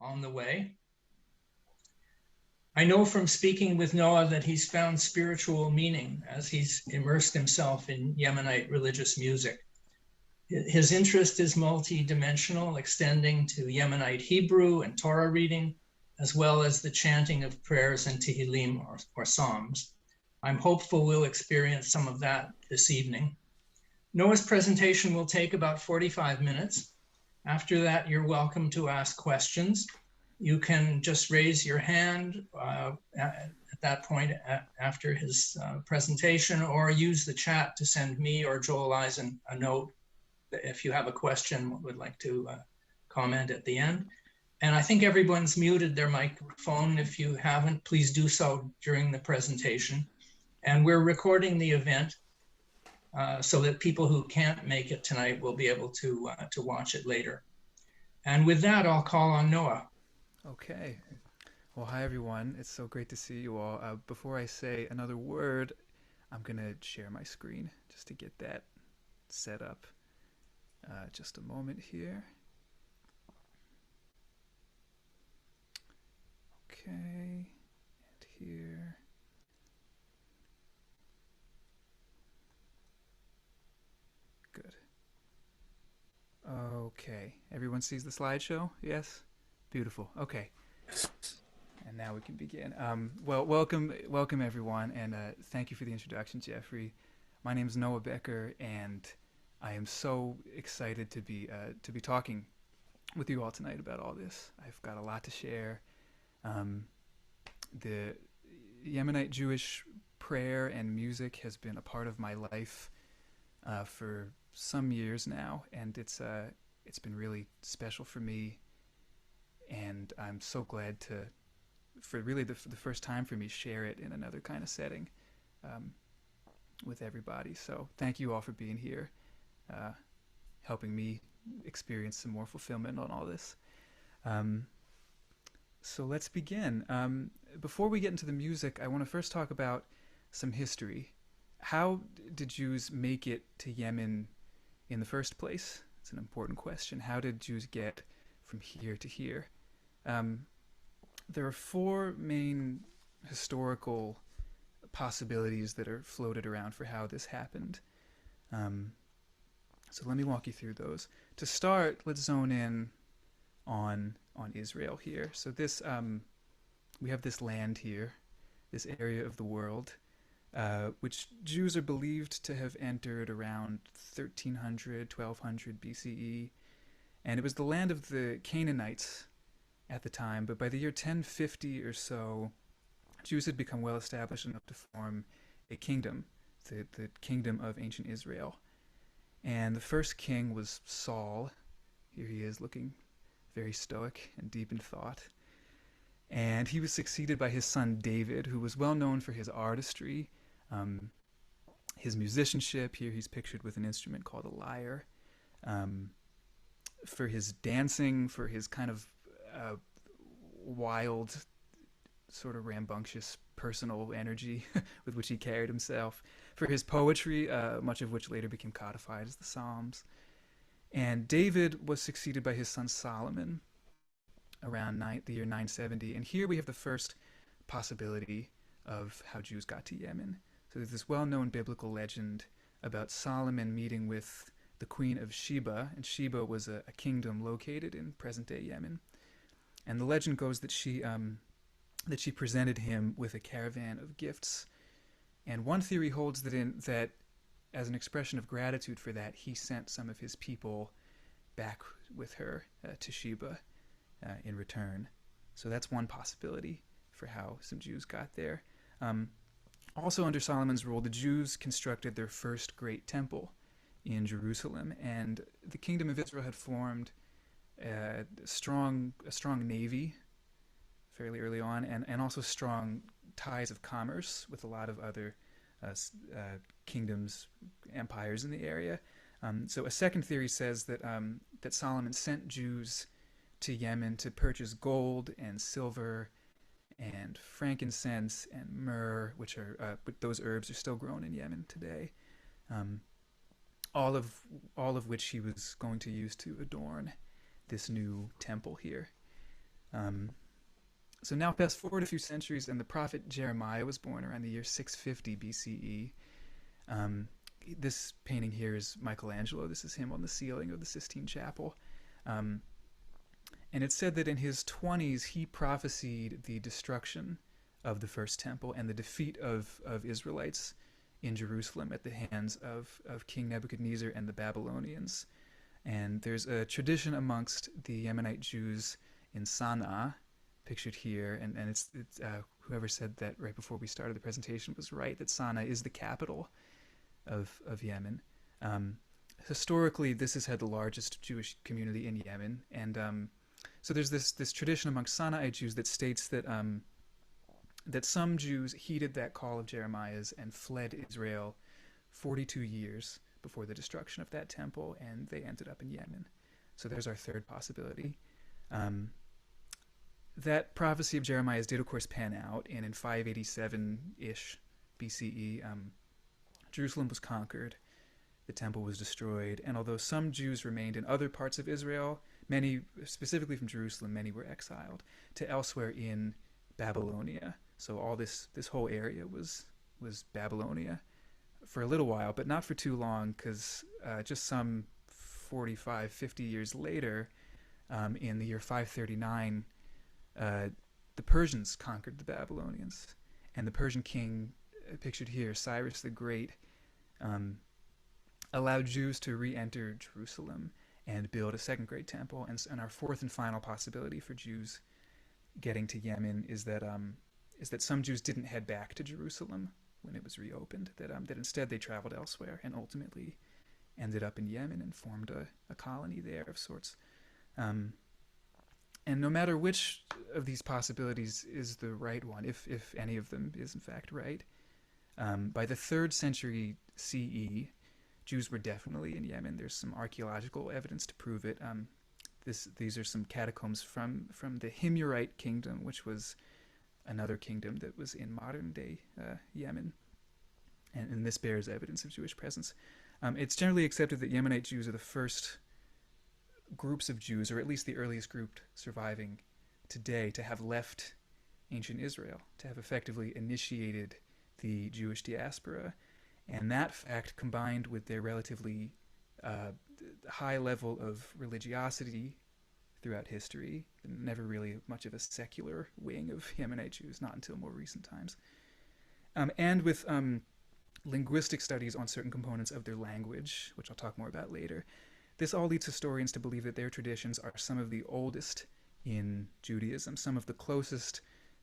on the way. I know from speaking with Noah that he's found spiritual meaning as he's immersed himself in Yemenite religious music. His interest is multi-dimensional, extending to Yemenite Hebrew and Torah reading, as well as the chanting of prayers and Tehillim or Psalms. I'm hopeful we'll experience some of that this evening. Noah's presentation will take about 45 minutes. After that, you're welcome to ask questions. You can just raise your hand at that point after his presentation, or use the chat to send me or Joel Eisen a note if you have a question, would like to comment at the end. And I think everyone's muted their microphone. If you haven't, please do so during the presentation. And we're recording the event so that people who can't make it tonight will be able to watch it later. And with that, I'll call on Noah. Okay. Well, hi, everyone. It's so great to see you all. Before I say another word, I'm going to share my screen just to get that set up. Just a moment here. Okay, and here. Good. Okay, everyone sees the slideshow? Yes? Beautiful. Okay. And now we can begin. Well, welcome everyone, and thank you for the introduction, Jeffrey. My name is Noah Becker, and I am so excited to be talking with you all tonight about all this. I've got a lot to share. The Yemenite Jewish prayer and music has been a part of my life for some years now, and it's been really special for me. And I'm so glad to, for really the first time for me, share it in another kind of setting with everybody. So thank you all for being here. Helping me experience some more fulfillment on all this. So let's begin. Before we get into the music, I want to first talk about some history. How did Jews make it to Yemen in the first place? It's an important question. How did Jews get from here to here? There are four main historical possibilities that are floated around for how this happened. So let me walk you through those. To start, let's zone in on Israel here. So this we have this land here, this area of the world, which Jews are believed to have entered around 1300, 1200 BCE. And it was the land of the Canaanites at the time, but by the year 1050 or so, Jews had become well established enough to form a kingdom, the kingdom of ancient Israel. And the first king was Saul. Here he is looking very stoic and deep in thought. And he was succeeded by his son David, who was well known for his artistry, his musicianship. Here he's pictured with an instrument called a lyre. For his dancing, for his kind of wild, sort of rambunctious personal energy with which he carried himself, for his poetry, much of which later became codified as the Psalms. And David was succeeded by his son Solomon around the year 970. And here we have the first possibility of how Jews got to Yemen. So there's this well-known biblical legend about Solomon meeting with the queen of Sheba, and Sheba was a kingdom located in present-day Yemen. And the legend goes that she presented him with a caravan of gifts. And one theory holds that as an expression of gratitude for that, he sent some of his people back with her to Sheba in return. So that's one possibility for how some Jews got there. Also under Solomon's rule, the Jews constructed their first great temple in Jerusalem, and the kingdom of Israel had formed a strong navy fairly early on, and also strong ties of commerce with a lot of other kingdoms, empires in the area. So a second theory says that that Solomon sent Jews to Yemen to purchase gold and silver and frankincense and myrrh, which are those herbs are still grown in Yemen today. All of which he was going to use to adorn this new temple here. So now fast forward a few centuries, and the prophet Jeremiah was born around the year 650 BCE. This painting here is Michelangelo. This is him on the ceiling of the Sistine Chapel. And it's said that in his 20s, he prophesied the destruction of the first temple and the defeat of Israelites in Jerusalem at the hands of King Nebuchadnezzar and the Babylonians. And there's a tradition amongst the Yemenite Jews in Sana'a, pictured here, and it's whoever said that right before we started the presentation was right, that Sana'a is the capital of Yemen. Historically, this has had the largest Jewish community in Yemen, and so there's this tradition among Sana'ite Jews that states that that some Jews heeded that call of Jeremiah's and fled Israel 42 years before the destruction of that temple, and they ended up in Yemen. So there's our third possibility. That prophecy of Jeremiah's did, of course, pan out, and in 587-ish BCE, Jerusalem was conquered, the temple was destroyed, and although some Jews remained in other parts of Israel, many, specifically from Jerusalem, many were exiled to elsewhere in Babylonia. So all this whole area was Babylonia for a little while, but not for too long, because just some 45, 50 years later, in the year 539, the Persians conquered the Babylonians, and the Persian king, pictured here, Cyrus the Great, allowed Jews to re-enter Jerusalem and build a second great temple. And our fourth and final possibility for Jews getting to Yemen is that some Jews didn't head back to Jerusalem when it was reopened, that instead they traveled elsewhere and ultimately ended up in Yemen and formed a colony there of sorts. And no matter which of these possibilities is the right one, if any of them is in fact right, by the 3rd century CE, Jews were definitely in Yemen. There's some archaeological evidence to prove it. These are some catacombs from the Himyarite kingdom, which was another kingdom that was in modern-day Yemen. And this bears evidence of Jewish presence. It's generally accepted that Yemenite Jews are the first groups of Jews, or at least the earliest group surviving today, to have left ancient Israel, to have effectively initiated the Jewish diaspora. And that fact, combined with their relatively high level of religiosity throughout history, never really much of a secular wing of Yemenite Jews, not until more recent times, and with linguistic studies on certain components of their language, which I'll talk more about later, this all leads historians to believe that their traditions are some of the oldest in Judaism, some of the closest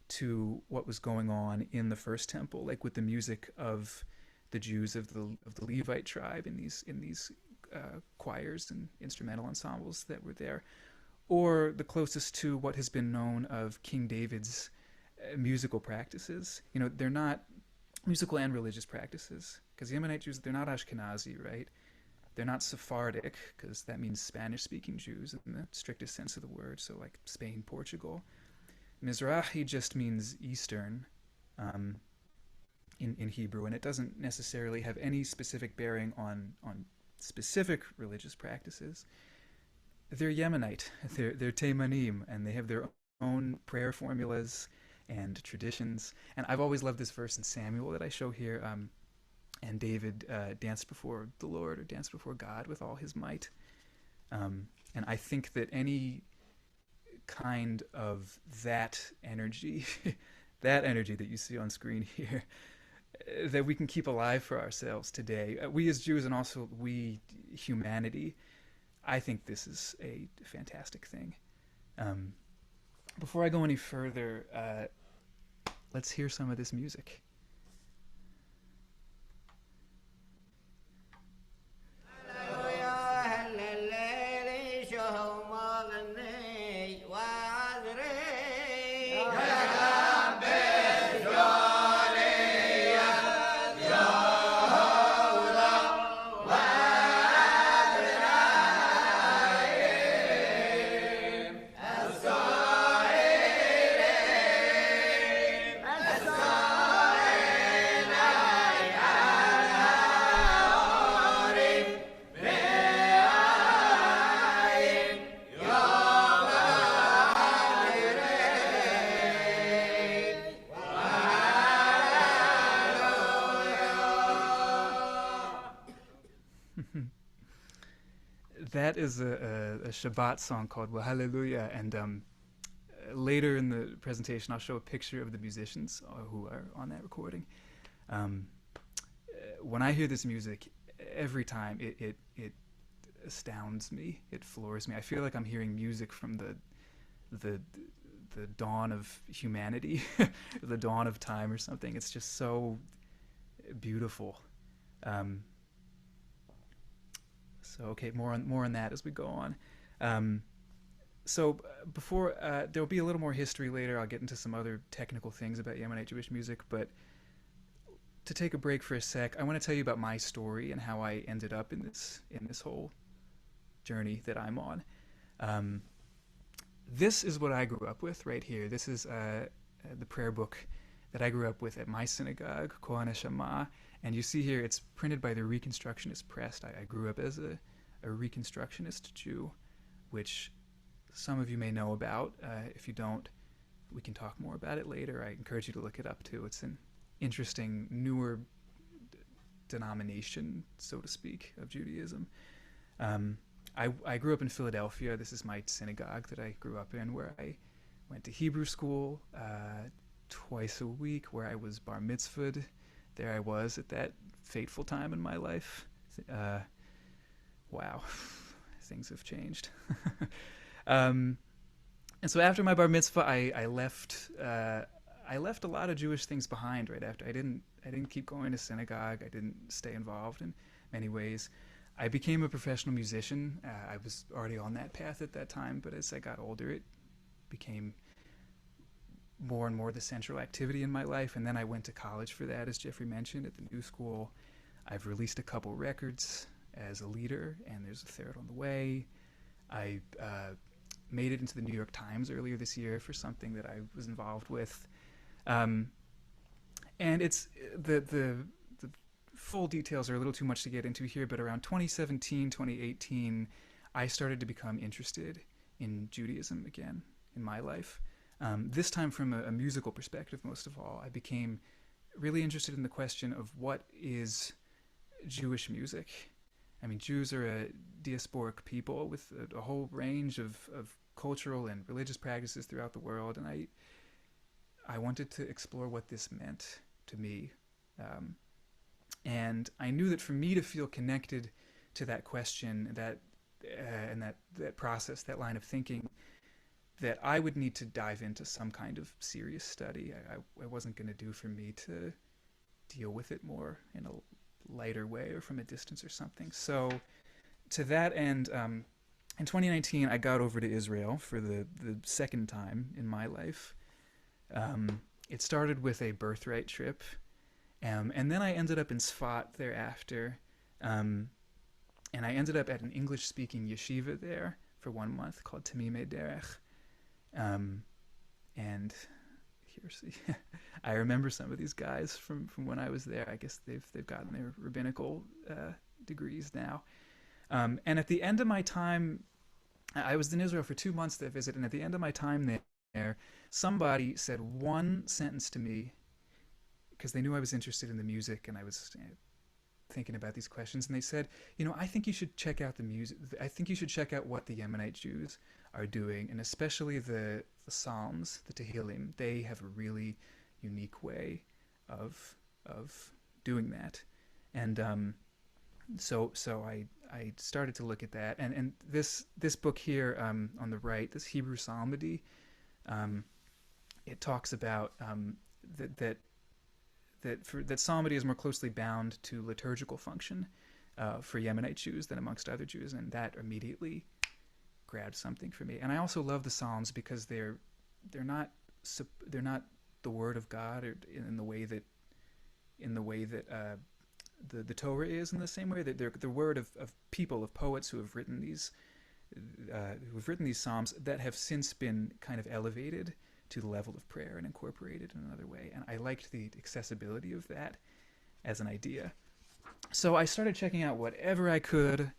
to what was going on in the first temple, like with the music of the Jews of the Levite tribe in these choirs and instrumental ensembles that were there, or the closest to what has been known of King David's musical practices. You know, they're not musical and religious practices, because the Yemenite Jews, they're not Ashkenazi, right? They're not Sephardic, because that means Spanish-speaking Jews in the strictest sense of the word, so like Spain, Portugal. Mizrahi just means Eastern in Hebrew, and it doesn't necessarily have any specific bearing on specific religious practices. They're Yemenite, they're Teimanim, and they have their own prayer formulas and traditions. And I've always loved this verse in Samuel that I show here. And David danced before the Lord, or danced before God with all his might. And I think that any kind of that energy, that energy that you see on screen here, that we can keep alive for ourselves today, we as Jews and also we humanity, I think this is a fantastic thing. Before I go any further, let's hear some of this music. that is a Shabbat song called Well Hallelujah, and later in the presentation I'll show a picture of the musicians who are on that recording. When I hear this music, every time it astounds me, it floors me. I feel like I'm hearing music from the dawn of humanity, the dawn of time or something. It's just so beautiful. So okay, more on that as we go on. So before there'll be a little more history later. I'll get into some other technical things about Yemenite Jewish music, but to take a break for a sec, I want to tell you about my story and how I ended up in this whole journey that I'm on. This is what I grew up with right here. This is the prayer book that I grew up with at my synagogue, Kohan Shama, and you see here it's printed by the Reconstructionist Press. I grew up as a Reconstructionist Jew, which some of you may know about. If you don't, we can talk more about it later. I encourage you to look it up too. It's an interesting, newer denomination, so to speak, of Judaism. I grew up in Philadelphia. This is my synagogue that I grew up in, where I went to Hebrew school twice a week, where I was bar mitzvahed. There I was at that fateful time in my life. Wow, things have changed. And so after my bar mitzvah, I left a lot of Jewish things behind right after. I didn't keep going to synagogue. I didn't stay involved in many ways. I became a professional musician. I was already on that path at that time, but as I got older, it became more and more the central activity in my life. And then I went to college for that, as Jeffrey mentioned, at the New School. I've released a couple records as a leader, and there's a third on the way. I made it into the New York Times earlier this year for something that I was involved with. And it's the full details are a little too much to get into here, but around 2017, 2018, I started to become interested in Judaism again in my life. This time from a musical perspective, most of all. I became really interested in the question of what is Jewish music. I mean, Jews are a diasporic people with a whole range of cultural and religious practices throughout the world, and I wanted to explore what this meant to me. And I knew that for me to feel connected to that question, and that process, that line of thinking, that I would need to dive into some kind of serious study. I wasn't going to do for me to deal with it more in a lighter way or from a distance or something. So to that end, in 2019, I got over to Israel for the second time in my life. It started with a birthright trip, and then I ended up in Sfat thereafter, and I ended up at an English-speaking yeshiva there for 1 month called Tamimei Derech. And here's I remember some of these guys from when I was there. I guess they've gotten their rabbinical degrees now. And at the end of my time, I was in Israel for 2 months to visit, and at the end of my time there, somebody said one sentence to me, because they knew I was interested in the music and I was thinking about these questions, and they said, I think you should check out the music. I think you should check out what the Yemenite Jews are doing, and especially the Psalms, the Tehillim. They have a really unique way of doing that. And so I started to look at that, and this book here on the right, this Hebrew Psalmody, it talks about that psalmody is more closely bound to liturgical function for Yemenite Jews than amongst other Jews, and that immediately grabbed something for me. And I also love the Psalms because they're not the Word of God, or in the way that the Torah is, in the same way that they're the word of people, of poets who have written these Psalms that have since been kind of elevated to the level of prayer and incorporated in another way. And I liked the accessibility of that as an idea. So I started checking out whatever I could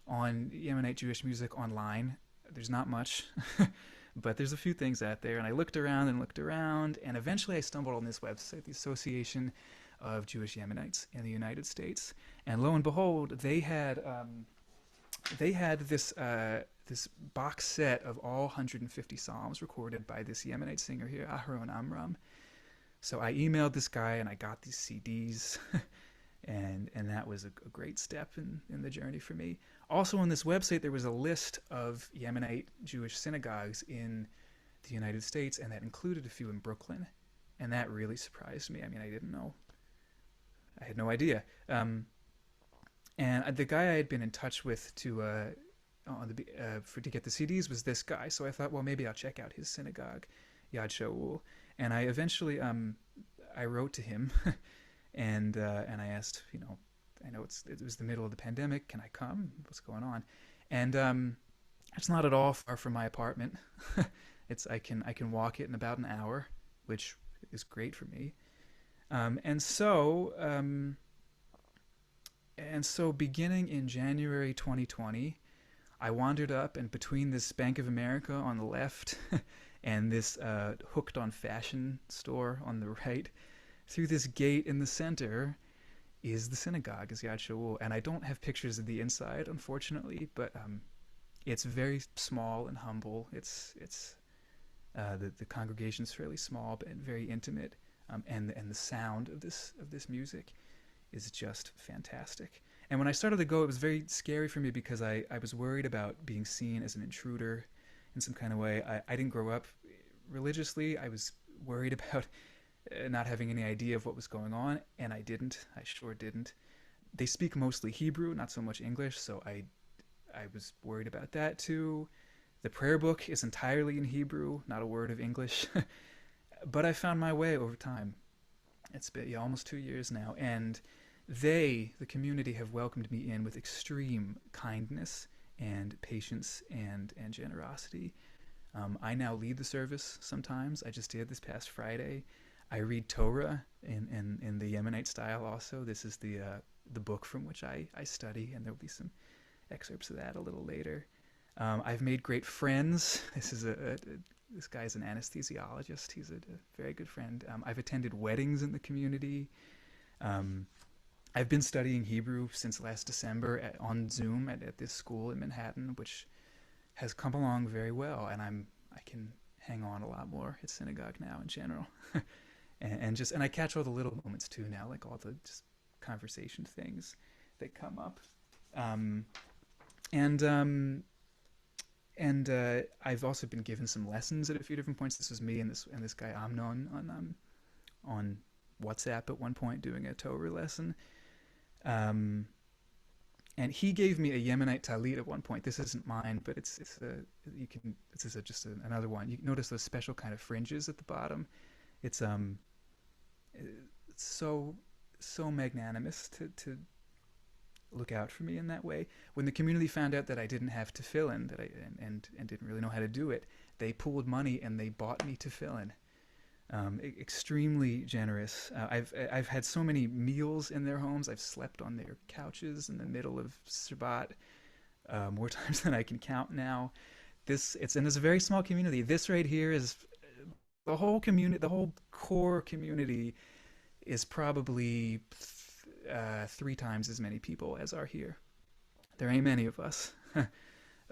on Yemenite Jewish music online. There's not much, but there's a few things out there. And I looked around, and eventually I stumbled on this website, the Association of Jewish Yemenites in the United States. And lo and behold, they had they had this box set of all 150 psalms recorded by this Yemenite singer here, Aharon Amram. So I emailed this guy and I got these CDs, and that was a great step in the journey for me. Also on this website there was a list of Yemenite Jewish synagogues in the United States, and that included a few in Brookyln, and that really surprised me. I mean, I didn't know. I had no idea. And the guy I had been in touch with to get the CDs was this guy. So I thought, well, maybe I'll check out his synagogue, Yad Shaul. And I eventually I wrote to him, and I asked, I know it was the middle of the pandemic. Can I come? What's going on? And it's not at all far from my apartment. I can walk it in about an hour, which is great for me. And so beginning in January 2020, I wandered up, and between this Bank of America on the left and this hooked on fashion store on the right, through this gate in the center is the synagogue, is Yad Shaul. And I don't have pictures of the inside, unfortunately, but it's very small and humble. The congregation's fairly small but very intimate, and the sound of this music is just fantastic. And when I started to go, it was very scary for me because I was worried about being seen as an intruder in some kind of way. I didn't grow up religiously. I was worried about not having any idea of what was going on, and I didn't. I sure didn't. They speak mostly Hebrew, not so much English, so I was worried about that too. The prayer book is entirely in Hebrew, not a word of English. But I found my way over time. It's been almost 2 years now, and the community, have welcomed me in with extreme kindness and patience and generosity. I now lead the service sometimes. I just did this past Friday. I read Torah in the Yemenite style also. This is the book from which I study, and there will be some excerpts of that a little later. I've made great friends. This guy's an anesthesiologist. He's a very good friend. I've attended weddings in the community. I've been studying Hebrew since last December on Zoom at this school in Manhattan, which has come along very well, and I can hang on a lot more at synagogue now in general. and I catch all the little moments too now, like all the just conversation things that come up. I've also been given some lessons at a few different points. This was me and this guy Amnon on WhatsApp at one point doing a Torah lesson. And he gave me a Yemenite talit at one point. This isn't mine, but this is another one. You notice those special kind of fringes at the bottom. It's so magnanimous to look out for me in that way. When the community found out that I didn't have tefillin, and didn't really know how to do it, they pooled money and they bought me tefillin. Extremely generous. I've had so many meals in their homes. I've slept on their couches in the middle of Shabbat more times than I can count now. It's a very small community. This right here is the whole community. The whole core community is probably 3 times as many people as are here. There ain't many of us,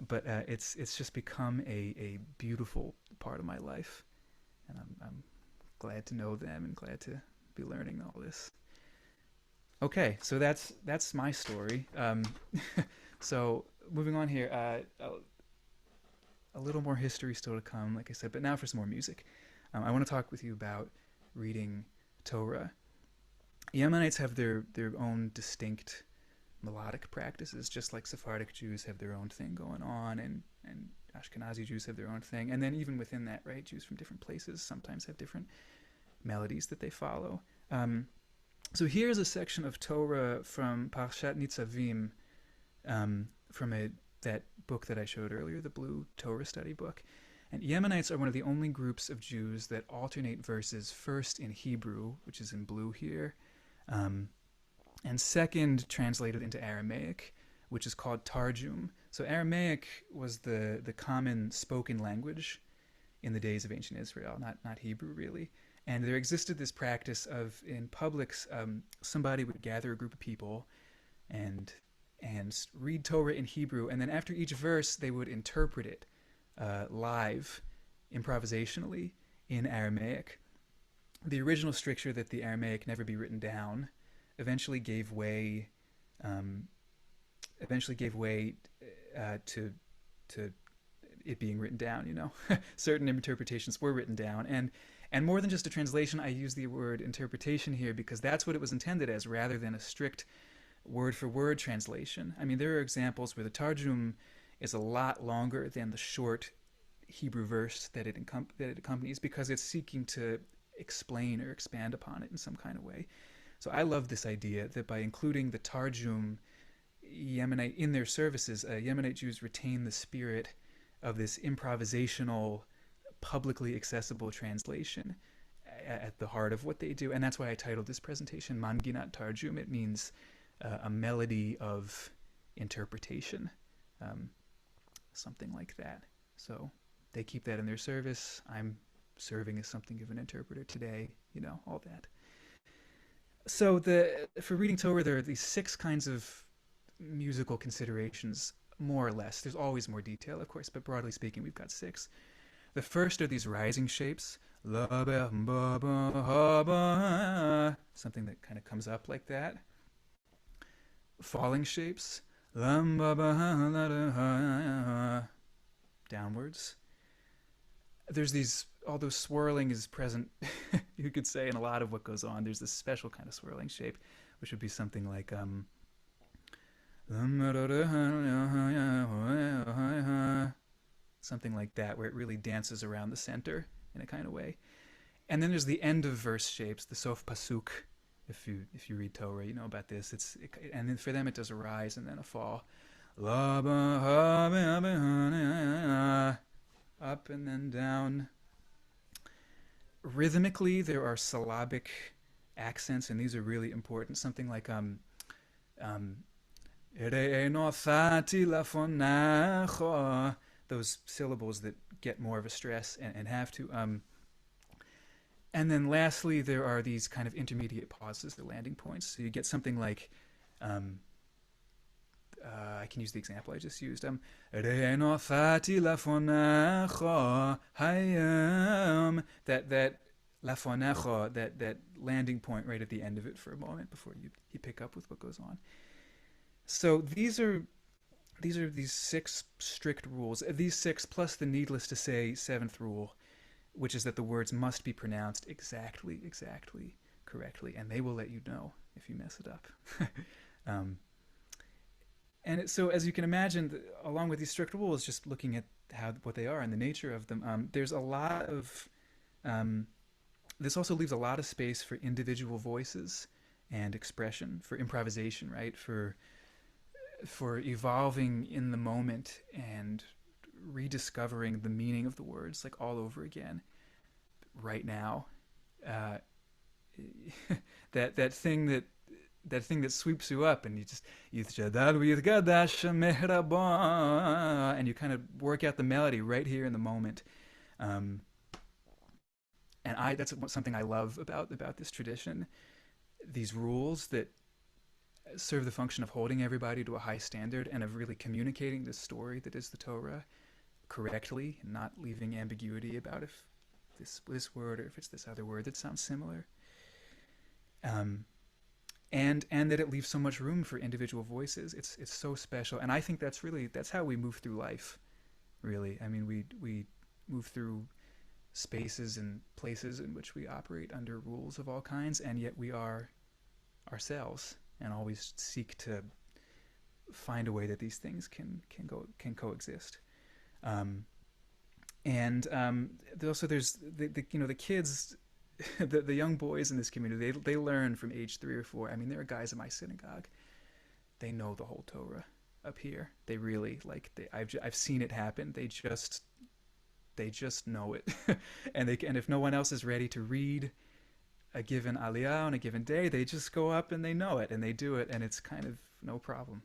but it's just become a beautiful part of my life, and I'm glad to know them and glad to be learning all this. Okay, so that's my story. So moving on here, a little more history still to come, like I said, but now for some more music. I want to talk with you about reading Torah. Yemenites have their own distinct melodic practices, just like Sephardic Jews have their own thing going on, and Ashkenazi Jews have their own thing. And then even within that, right, Jews from different places sometimes have different melodies that they follow. So here's a section of Torah from Parshat Nitzavim, from that book that I showed earlier, the blue Torah study book. And Yemenites are one of the only groups of Jews that alternate verses first in Hebrew, which is in blue here, and second translated into Aramaic, which is called Tarjum. So Aramaic was the common spoken language in the days of ancient Israel, not Hebrew really. And there existed this practice of, in publics, somebody would gather a group of people and and read Torah in Hebrew, and then after each verse they would interpret it live, improvisationally, in Aramaic. The original stricture that the Aramaic never be written down eventually gave way to it being written down. You know, certain interpretations were written down, and more than just a translation, I use the word interpretation here because that's what it was intended as, rather than a strict word-for-word translation. I mean, there are examples where the Tarjum is a lot longer than the short Hebrew verse that it accompanies, because it's seeking to explain or expand upon it in some kind of way. So I love this idea that by including the Tarjum Yemenite in their services, Yemenite Jews retain the spirit of this improvisational, publicly accessible translation at the heart of what they do. And that's why I titled this presentation Manginat Tarjum. It means a melody of interpretation, something like that. So they keep that in their service. I'm serving as something of an interpreter today, you know, all that. So for reading Torah, there are these 6 kinds of musical considerations, more or less. There's always more detail, of course, but broadly speaking, we've got 6. The first are these rising shapes, something that kind of comes up like that. Falling shapes, downwards. There's although swirling is present, you could say, in a lot of what goes on, there's this special kind of swirling shape, which would be something like something like that, where it really dances around the center in a kind of way. And then there's the end of verse shapes, the sof pasuk. If you read Torah, you know about this. And then for them it does a rise and then a fall, up and then down. Rhythmically, there are syllabic accents, and these are really important. Something like those syllables that get more of a stress and have to. And then lastly, there are these kind of intermediate pauses, the landing points. So you get something like, I can use the example I just used. That lafonecho, that landing point right at the end of it for a moment before you pick up with what goes on. So these are these 6 strict rules. These 6 plus the, needless to say, 7th rule, which is that the words must be pronounced exactly correctly, and they will let you know if you mess it up. So as you can imagine, along with these strict rules, just looking at what they are and the nature of them, there's a lot of this also leaves a lot of space for individual voices and expression, for improvisation, right? For evolving in the moment and rediscovering the meaning of the words, like all over again, right now. That thing that sweeps you up, and you and you kind of work out the melody right here in the moment. And that's something I love about this tradition. These rules that serve the function of holding everybody to a high standard and of really communicating this story that is the Torah correctly, and not leaving ambiguity about if this word or if it's this other word that sounds similar. And that it leaves so much room for individual voices. It's so special, and I think that's how we move through life, really. I mean, we move through spaces and places in which we operate under rules of all kinds, and yet we are ourselves, and always seek to find a way that these things can coexist. Also there's the kids. The young boys in this community, they learn from age 3 or 4. I mean, there are guys in my synagogue, they know the whole Torah up here. They really, I've seen it happen. They just know it. and if no one else is ready to read a given aliyah on a given day, they just go up and they know it and they do it, and it's kind of no problem.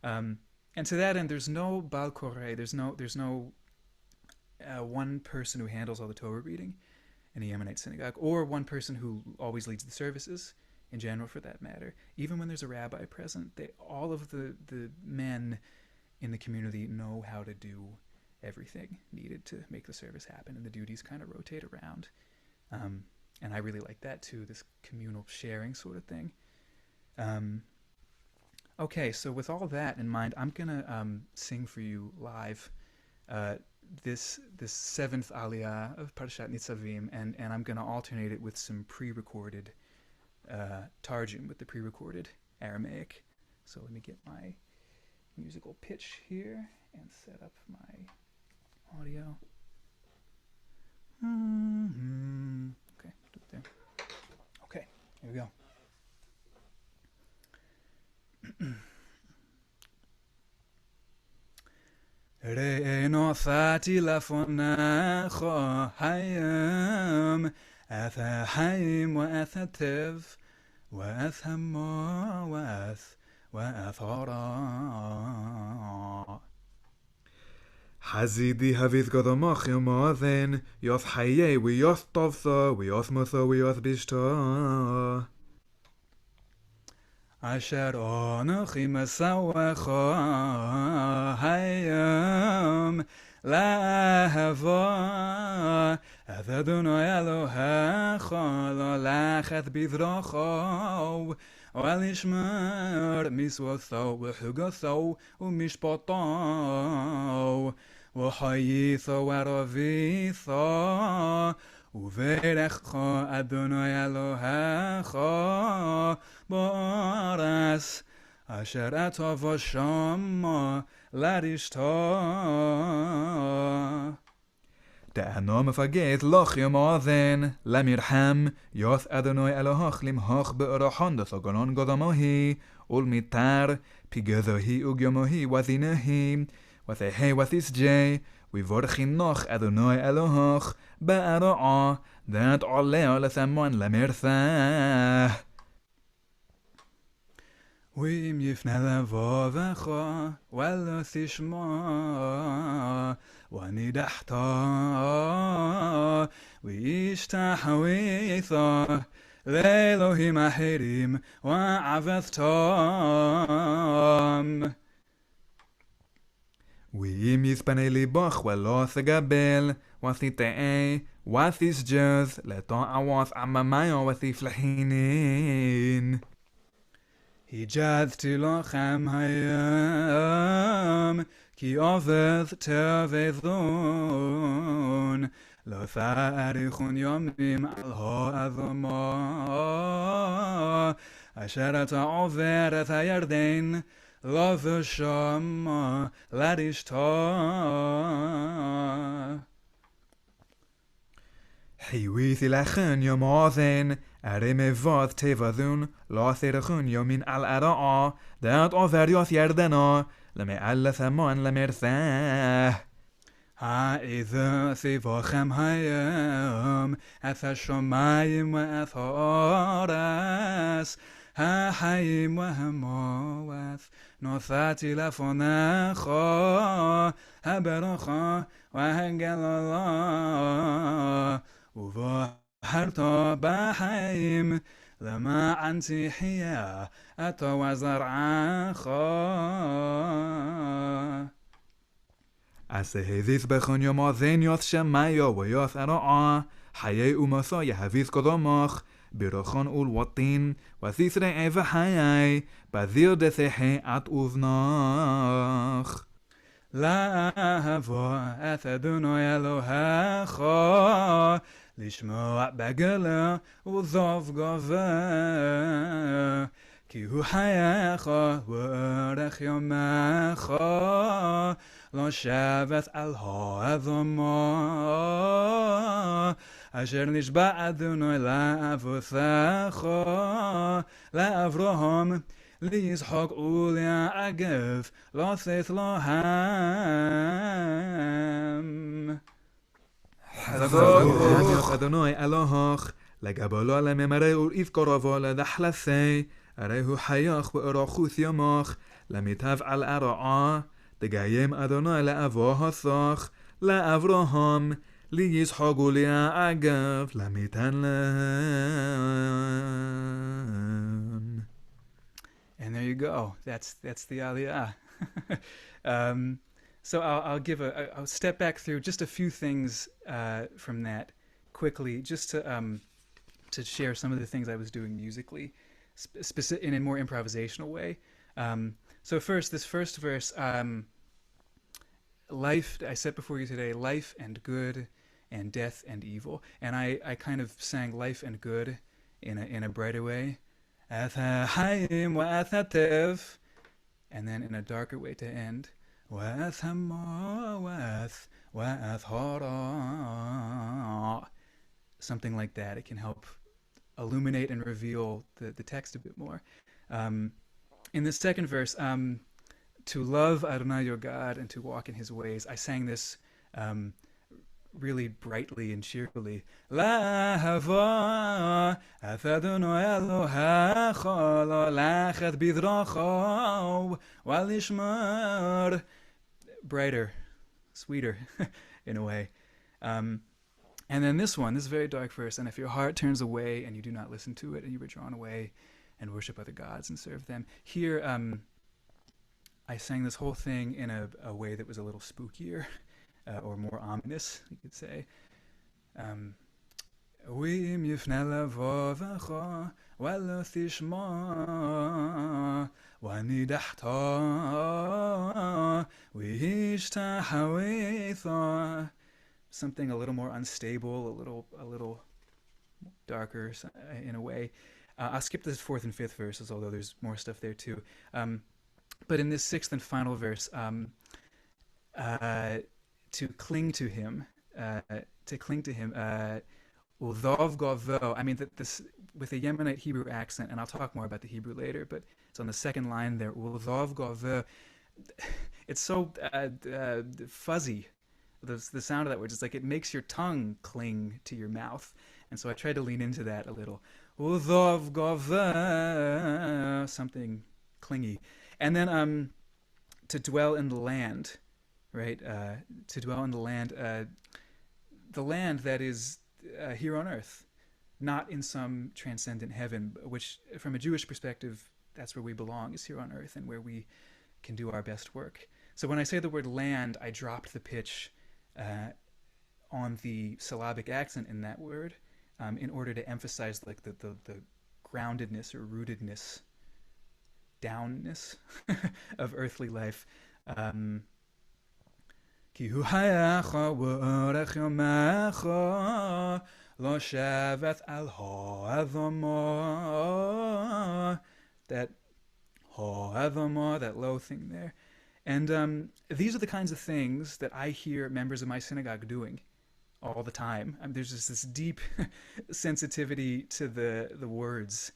And to that end, there's no Bal Koreh, there's no one person who handles all the Torah reading in a Yemenite synagogue, or one person who always leads the services in general for that matter. Even when there's a rabbi present, all of the men in the community know how to do everything needed to make the service happen, and the duties kind of rotate around. And I really like that too, this communal sharing sort of thing. Okay, so with all that in mind, I'm gonna sing for you live this seventh aliyah of Parashat Nitzavim, and I'm gonna alternate it with some pre-recorded Tarjum, with the pre-recorded Aramaic. So let me get my musical pitch here and set up my audio. Okay, do it there. Okay, here we go. ראינו פתי לפונך היום את החיים ואת הטב ואת המוות ואת הרע حزيدي هفيذ قدماخ يماذن يوث حيي ويوث طفثا ويوث مثا ويوث بشتا أشر أنخي مسوخ هيام لا هفا أذدن يلوهخ لا لخذ بذرخو ولشمر مسوثو وحقثو ومشبطو وحيثو ورفيثو وبرخ أدوني إلهك بارس أشر أطاف الشام لرشتا دعنا مفاجئت لخ يماذن لم يرحم يوث أدوني إلهك لمهاخ بأرحان دثقنان قدماهي والمتر بجذاهي وجماهي وذينهي وثيهي وثيسجي ويفرخنخ أدوني إلهك بأرعا دات عليا لثمان لمرثاه ويم يفنى لفوفخ ولا تشمع وندحتا ويشتحويثا لإلهي محرم وعفتام ويم يسبني لبخ ولا ثقبل وثيتعي وثيسجز لطاعواث عمامايا وثيفلحينين הג'זתי לכם היום, כי עובד תעבדון, לא תאריכון ימים על האדמה, אשר אתה עובר את הירדן, לא ושם לרשתה. حيويث لخن يوم عاذن أرمفاد تفاذون لا ثيرخون يومين الأراء دات أوفريوث يردنا لما ثمان لمرثاه إذا ثيفاخم هيام أث الشمايم وأث أرس حيم وهموث نثاتي لفناخا هبرخا وهنجل الله وظهرت بحيم لما أنتي حياة أتوى زرعاخا أسهذيث بخون يوم عذين يوث شمايا ويوث أراء حيي أمثا يهفيث قدماخ برخون الوطين وثيث رعي فحيي بذير دثيحي أتوذناخ لا هفا أثدنو يلوهخ לשמוע בגלה וזוב גובה כי הוא חייך ואורך יומך לא שבת על האדמה אשר נשבע אדוני לאבותיך לאברהם ליצחק וליעקב לא לתת להם חזק אדוני אלוהך לגבלו לממרא ולאזכרו לדחלסי הרי הוא חייך ואורכות יומך למיטב על ארעה תגיים אדוני לאבותיך לאברהם לי ישחקו לי האגף למיתן להם. And there you go. That's the Aliyah. So I'll step back through just a few things from that quickly, just to share some of the things I was doing musically, in a more improvisational way. So first, this first verse, life, I set before you today, life and good and death and evil. And I kind of sang life and good in a brighter way. And then in a darker way to end. Something like that. It can help illuminate and reveal the text a bit more. In the second verse, to love Adonai your God and to walk in his ways, I sang this really brightly and cheerfully. Lahava at Adonai Elohecha lolachet bidracho walishmar. Brighter, sweeter, in a way. And then this very dark verse, and if your heart turns away and you do not listen to it and you were drawn away and worship other gods and serve them. Here, I sang this whole thing in a way that was a little spookier, or more ominous, you could say. Wim yifne levovacha welo tishma wanidachta v'hishtahawetha. Something a little more unstable, a little darker in a way. I'll skip the fourth and fifth verses, although there's more stuff there too. But in this sixth and final verse, to cling to him, Uldov Govo. I mean, this with a Yemenite Hebrew accent, and I'll talk more about the Hebrew later, but it's on the second line there. Uldov Govo. It's so fuzzy. The sound of that word is like it makes your tongue cling to your mouth, and so I tried to lean into that a little. Uldov Govo. Something clingy, and then to dwell in the land. Right, to dwell in the land that is here on earth, not in some transcendent heaven, which from a Jewish perspective, that's where we belong, is here on earth and where we can do our best work. So when I say the word land, I dropped the pitch on the syllabic accent in that word in order to emphasize like the groundedness or rootedness, downness of earthly life. Ki hu hayacha v'orech yomecha lo shevet al ha'adamah. That ha'adamah, that low thing there. And these are the kinds of things that I hear members of my synagogue doing all the time. There's just this deep sensitivity to the words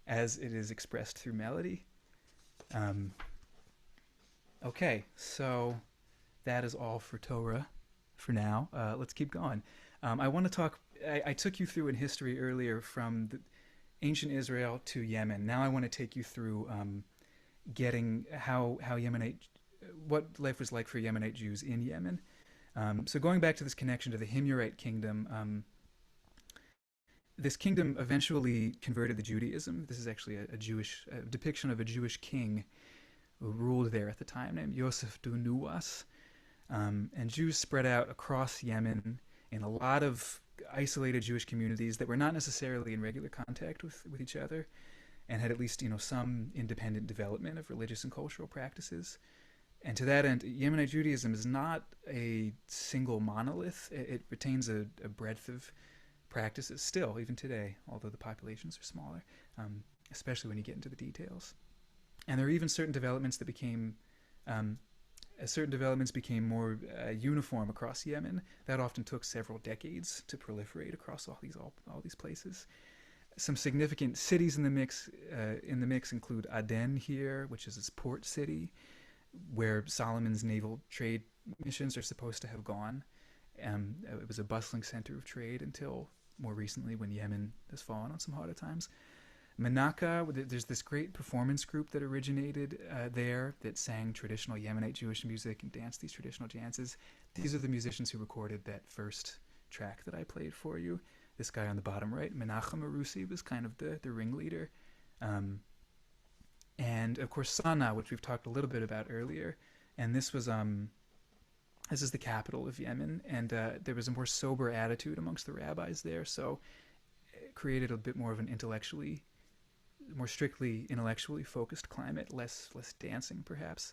as it is expressed through melody. Okay, so that is all for Torah for now. Let's keep going. I want to talk, I took you through in history earlier from the ancient Israel to Yemen. Now I want to take you through getting how Yemenite, what life was like for Yemenite Jews in Yemen. So going back to this connection to the Himyarite kingdom, this kingdom eventually converted to Judaism. This is actually a depiction of a Jewish king who ruled there at the time, named Yosef du Nuwas. And Jews spread out across Yemen in a lot of isolated Jewish communities that were not necessarily in regular contact with each other, and had at least some independent development of religious and cultural practices. And to that end, Yemenite Judaism is not a single monolith. It retains a breadth of practices still, even today, although the populations are smaller, especially when you get into the details. And there are even certain developments that became more uniform across Yemen. That often took several decades to proliferate across all these places. Some significant cities in the mix include Aden here, which is its port city, where Solomon's naval trade missions are supposed to have gone. It was a bustling center of trade until more recently, when Yemen has fallen on some harder times. Menaka, there's this great performance group that originated there that sang traditional Yemenite Jewish music and danced these traditional dances. These are the musicians who recorded that first track that I played for you. This guy on the bottom right, Menachem Arusi, was kind of the ringleader. And of course Sana'a, which we've talked a little bit about earlier. And this was this is the capital of Yemen, and there was a more sober attitude amongst the rabbis there, so it created a bit more of an more strictly intellectually focused climate, less dancing perhaps.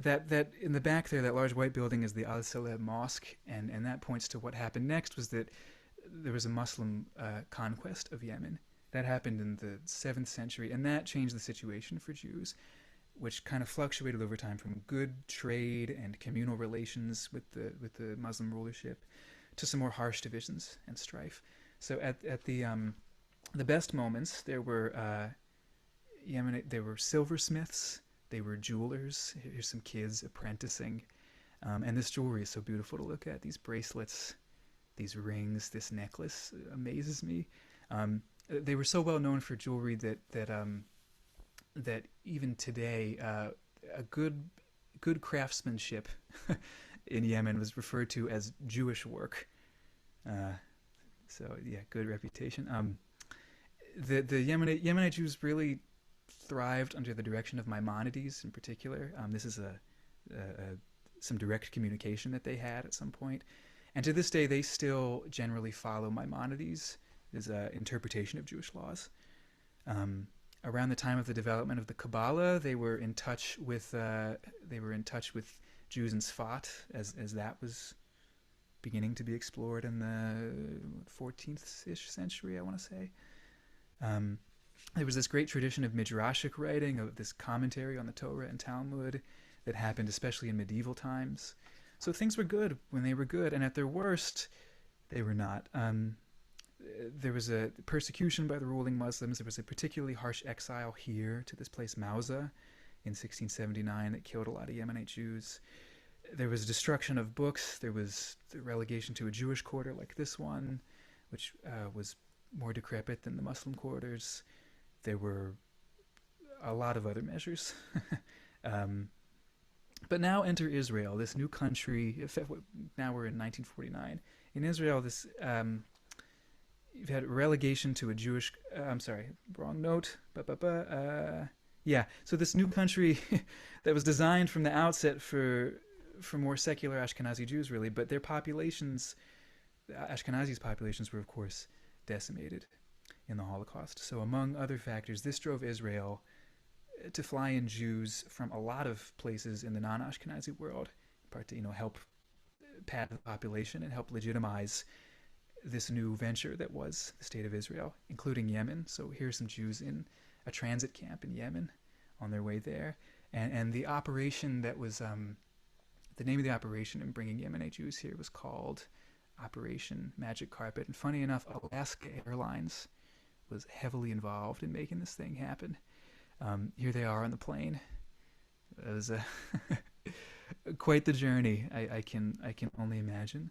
That in the back there, that large white building is the Al-Saleh Mosque, and that points to what happened next was that there was a Muslim conquest of Yemen. That happened in the 7th century, and that changed the situation for Jews, which kind of fluctuated over time from good trade and communal relations with the Muslim rulership to some more harsh divisions and strife. So at the best moments, there were there were silversmiths, they were jewelers. Here's some kids apprenticing, and this jewelry is so beautiful to look at. These bracelets, these rings, this necklace amazes me. They were so well known for jewelry that even today, a good craftsmanship in Yemen was referred to as Jewish work. So yeah, good reputation. The Yemenite Jews really thrived under the direction of Maimonides in particular. This is some direct communication that they had at some point, and to this day they still generally follow Maimonides' interpretation of Jewish laws. Around the time of the development of the Kabbalah, they were in touch with Jews in Sfat as that was beginning to be explored in the 14th-ish century, I want to say. There was this great tradition of midrashic writing, of this commentary on the Torah and Talmud that happened especially in medieval times. So things were good when they were good, and at their worst, they were not. There was a persecution by the ruling Muslims. There was a particularly harsh exile here to this place, Mausa, in 1679 that killed a lot of Yemenite Jews. There was destruction of books. There was the relegation to a Jewish quarter like this one, which was more decrepit than the Muslim quarters. There were a lot of other measures. But now enter Israel, this new country. Now we're in 1949. In Israel, this you've had relegation to a Jewish. I'm sorry, wrong note. Yeah, so this new country that was designed from the outset for more secular Ashkenazi Jews, really, but their populations, Ashkenazi's populations, were of course decimated in the Holocaust. So among other factors, this drove Israel to fly in Jews from a lot of places in the non-Ashkenazi world, in part to help pad the population and help legitimize this new venture that was the state of Israel, including Yemen. So here's some Jews in a transit camp in Yemen on their way there. And the operation that was, the name of the operation in bringing Yemenite Jews here was called Operation Magic Carpet. And funny enough, Alaska Airlines was heavily involved in making this thing happen. Here they are on the plane. It was quite the journey, I can only imagine.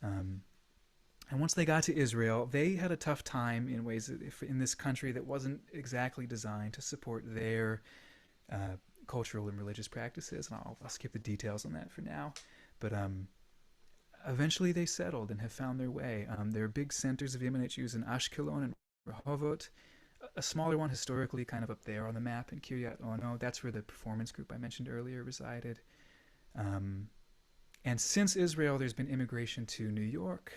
And once they got to Israel, they had a tough time in ways that in this country that wasn't exactly designed to support their cultural and religious practices. And I'll skip the details on that for now. But eventually they settled and have found their way. There are big centers of Yemenite Jews in Ashkelon and Rehovot. A smaller one historically kind of up there on the map in Kiryat Ono. That's where the performance group I mentioned earlier resided. And since Israel, there's been immigration to New York,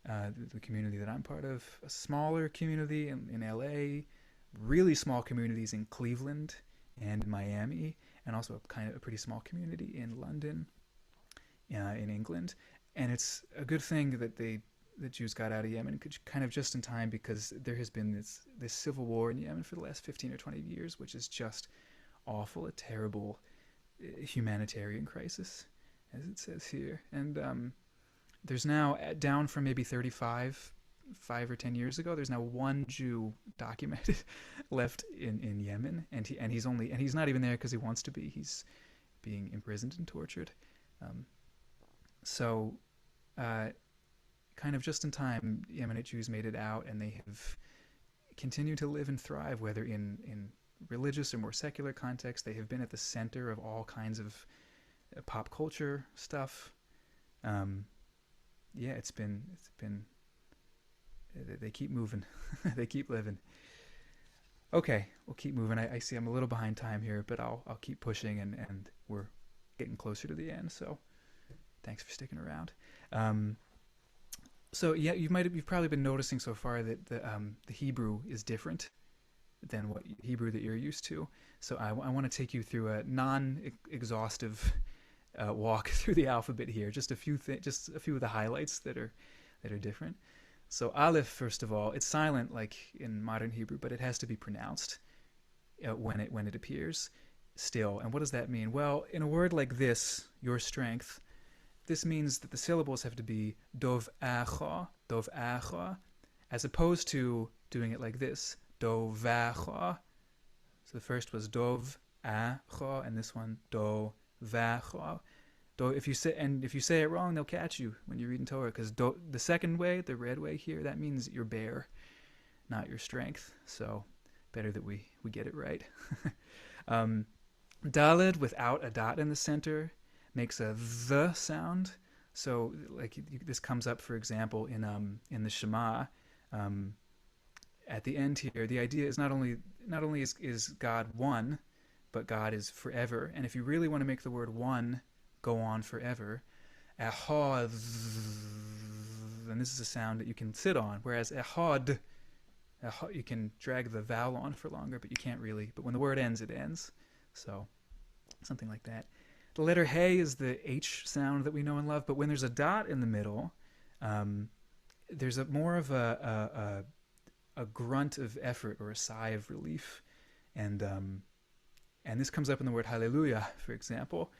the community that I'm part of, a smaller community in LA, really small communities in Cleveland and Miami, and also a pretty small community in London, in England. And it's a good thing that the Jews got out of Yemen kind of just in time, because there has been this civil war in Yemen for the last 15 or 20 years, which is just awful, a terrible humanitarian crisis, as it says here. And there's now, down from maybe 5 or 10 years ago, there's now one Jew documented left in Yemen, and he's not even there because he wants to be. He's being imprisoned and tortured. Kind of just in time, Yemenite Jews made it out, and they have continued to live and thrive, whether in religious or more secular contexts. They have been at the center of all kinds of pop culture stuff. yeah, it's been they keep moving. They keep living. Okay, we'll keep moving. I see I'm a little behind time here, but I'll keep pushing, and we're getting closer to the end. So thanks for sticking around. So yeah, you've probably been noticing so far that the Hebrew is different than what Hebrew that you're used to. So I want to take you through a non-exhaustive walk through the alphabet here. Just a few of the highlights that are different. So Aleph, first of all, it's silent like in modern Hebrew, but it has to be pronounced when it appears still. And what does that mean? Well, in a word like this, your strength, this means that the syllables have to be dov acha, as opposed to doing it like this, do vacha. So the first was dov acha, and this one do vacha. If you say it wrong, they'll catch you when you're reading Torah, because the second way, the red way here, that means your bear, not your strength. So better that we get it right. Daled without a dot in the center makes a the sound. So like this comes up, for example, in the Shema. At the end here, the idea is not only is God one, but God is forever. And if you really want to make the word one go on forever, ahad, and this is a sound that you can sit on, whereas ahad, you can drag the vowel on for longer, but you can't really. But when the word ends, it ends. So something like that. The letter hey is the H sound that we know and love, but when there's a dot in the middle, there's more of a grunt of effort or a sigh of relief, and this comes up in the word hallelujah, for example,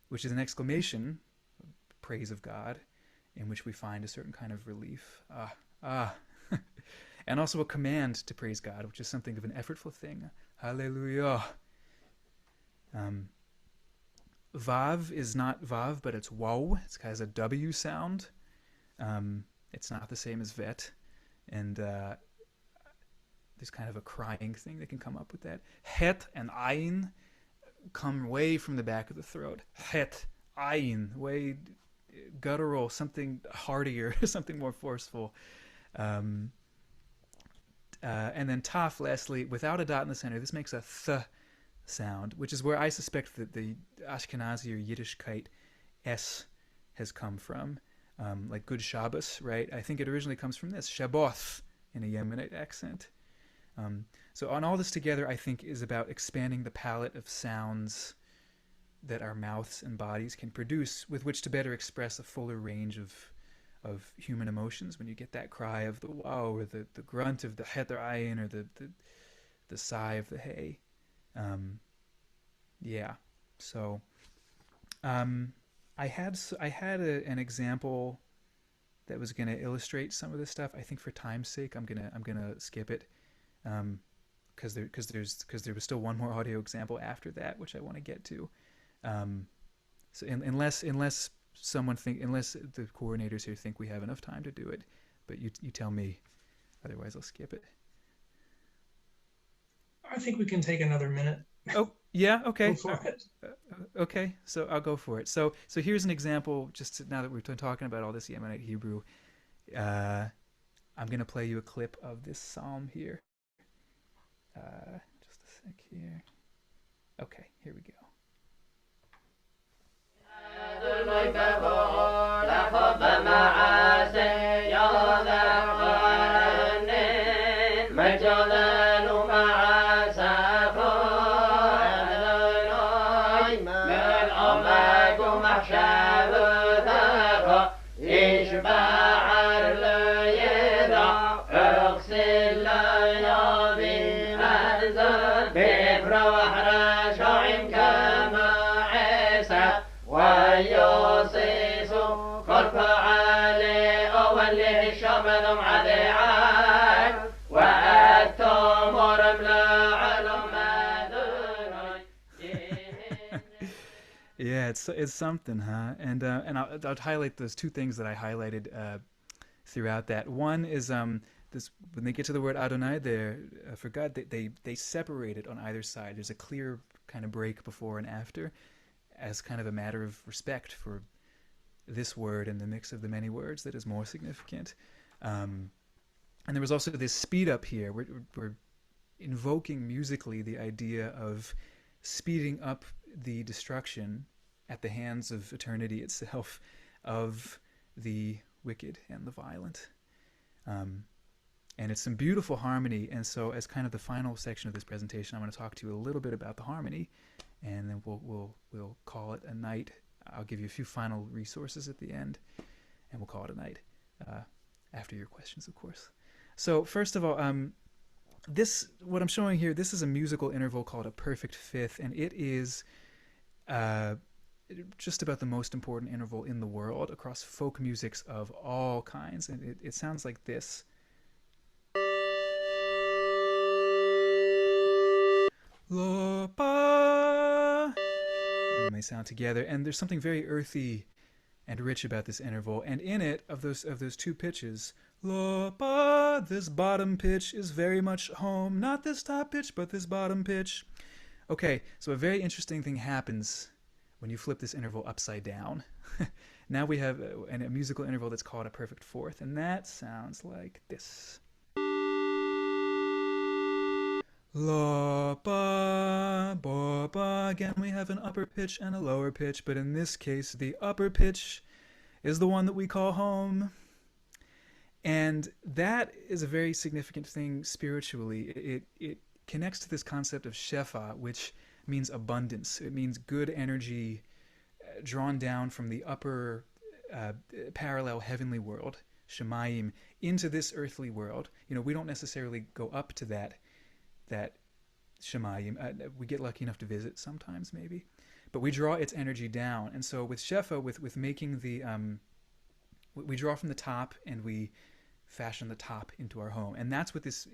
which is an exclamation, praise of God, in which we find a certain kind of relief, and also a command to praise God, which is something of an effortful thing, hallelujah. Vav is not vav, but it's wow. It has a W sound. It's not the same as vet, and there's kind of a crying thing that can come up with that. Het and ayin come way from the back of the throat. Het, ayin, way guttural, something heartier, something more forceful. And then taf, lastly, without a dot in the center, this makes a th sound, which is where I suspect that the Ashkenazi or Yiddishkeit S has come from, like Good Shabbos, right? I think it originally comes from this, Shabboth, in a Yemenite accent. So on all this together, I think, is about expanding the palette of sounds that our mouths and bodies can produce, with which to better express a fuller range of human emotions. When you get that cry of the wow, or the grunt of the het or ayin, or the sigh of the hey. Yeah. So I had an example that was going to illustrate some of this stuff. I think for time's sake, I'm gonna skip it, because there was still one more audio example after that, which I want to get to. So unless the coordinators here think we have enough time to do it, but you tell me, otherwise I'll skip it. I think we can take another minute. Oh, yeah, okay. Go for it. Okay, so I'll go for it. So here's an example, now that we've been talking about all this Yemenite Hebrew. I'm going to play you a clip of this psalm here. Just a sec here. Okay, here we go. Yeah, it's something, huh? And I'll highlight those two things that I highlighted throughout that. One is this: when they get to the word Adonai, there for God, they separate it on either side. There's a clear kind of break before and after, as kind of a matter of respect for this word in the mix of the many words that is more significant. And there was also this speed up here. We're invoking musically the idea of speeding up the destruction at the hands of eternity itself of the wicked and the violent. And it's some beautiful harmony. And so as kind of the final section of this presentation, I'm going to talk to you a little bit about the harmony, and then we'll call it a night. I'll give you a few final resources at the end, and we'll call it a night after your questions, of course. So first of all, what I'm showing here, this is a musical interval called a perfect fifth, and it is just about the most important interval in the world across folk musics of all kinds. And it sounds like this. Lo pa. And they sound together, and there's something very earthy and rich about this interval. And in it, of those two pitches, lo pa, this bottom pitch is very much home. Not this top pitch, but this bottom pitch. Okay, so a very interesting thing happens when you flip this interval upside down. Now we have a musical interval that's called a perfect fourth, and that sounds like this. La ba ba ba. Again, we have an upper pitch and a lower pitch, but in this case, the upper pitch is the one that we call home. And that is a very significant thing spiritually. It connects to this concept of shefa, which means abundance. It means good energy drawn down from the upper parallel heavenly world, Shemayim, into this earthly world. You know, we don't necessarily go up to that Shemayim. We get lucky enough to visit sometimes, maybe, but we draw its energy down. And so with shefa, with making the we draw from the top and we fashion the top into our home, and that's what this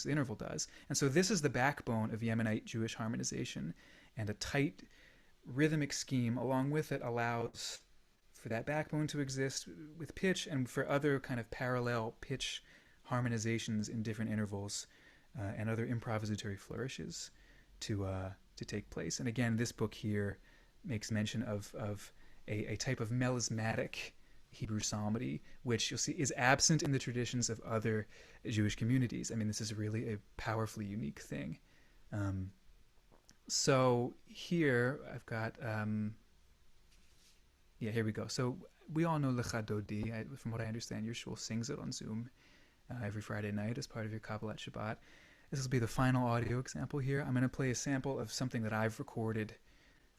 interval does. And so this is the backbone of Yemenite Jewish harmonization, and a tight rhythmic scheme along with it allows for that backbone to exist with pitch, and for other kind of parallel pitch harmonizations in different intervals and other improvisatory flourishes to take place. And again, this book here makes mention of a type of melismatic Hebrew psalmody, which you'll see is absent in the traditions of other Jewish communities. I mean, this is really a powerfully unique thing. So here I've got, here we go. So we all know Lecha Dodi. From what I understand, your shul sings it on Zoom every Friday night as part of your Kabbalat Shabbat. This will be the final audio example here. I'm going to play a sample of something that I've recorded